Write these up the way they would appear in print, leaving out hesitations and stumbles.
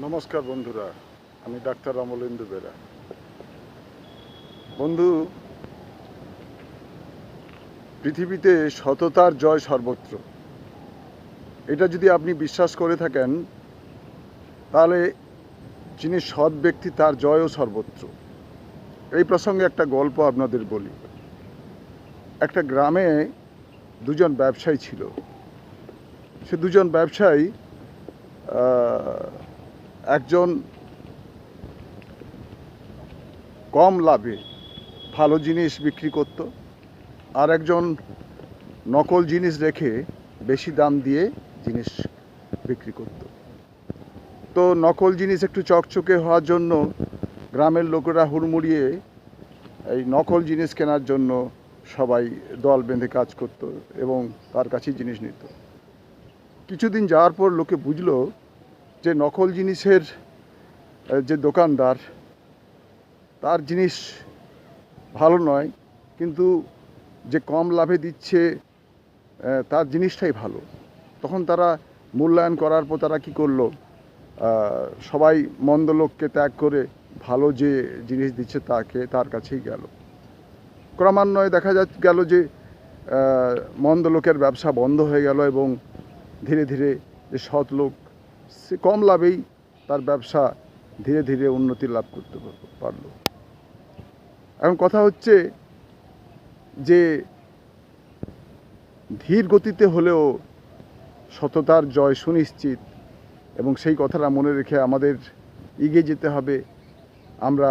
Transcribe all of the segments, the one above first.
নমস্কার বন্ধুরা, আমি ডাক্তার অমলেন্দু বেরা। বন্ধু, পৃথিবীতে সততার জয় সর্বত্র, এটা যদি আপনি বিশ্বাস করে থাকেন তাহলে যিনি সৎ ব্যক্তি তার জয়ও সর্বত্র। এই প্রসঙ্গে একটা গল্প আপনাদের বলি। একটা গ্রামে দুজন ব্যবসায়ী ছিল। সে দুজন ব্যবসায়ী, একজন কম লাভে ভালো জিনিস বিক্রি করত, আর একজন নকল জিনিস রেখে বেশি দাম দিয়ে জিনিস বিক্রি করত। তো নকল জিনিস একটু চকচকে হওয়ার জন্য গ্রামের লোকেরা হুড়মুড়িয়ে এই নকল জিনিস কেনার জন্য সবাই দল বেঁধে কাজ করত এবং তার কাছেই জিনিস নিত। কিছুদিন যাওয়ার পর লোকে বুঝলো যে নকল জিনিসের যে দোকানদার, তার জিনিস ভালো নয়, কিন্তু যে কম লাভে দিচ্ছে তার জিনিসটাই ভালো। তখন তারা মূল্যায়ন করার পর তারা কী করলো, সবাই মন্দ লোককে ত্যাগ করে ভালো যে জিনিস দিচ্ছে তার কাছেই গেল। ক্রমান্বয়ে দেখা গেল যে মন্দ লোকের ব্যবসা বন্ধ হয়ে গেল এবং ধীরে ধীরে যে সৎ লোক, সে কম লাভেই তার ব্যবসা ধীরে ধীরে উন্নতি লাভ করতে পারল। এখন কথা হচ্ছে যে ধীর গতিতে হলেও সততার জয় সুনিশ্চিত, এবং সেই কথাটা মনে রেখে আমাদের এগিয়ে যেতে হবে। আমরা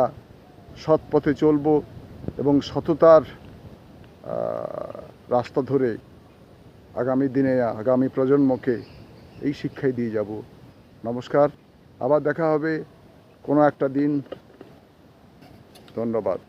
সৎ পথে চলব এবং সততার রাস্তা ধরে আগামী দিনে আগামী প্রজন্মকে এই শিক্ষাই দিয়ে যাব। নমস্কার, আবার দেখা হবে কোনো একটা দিন। ধন্যবাদ।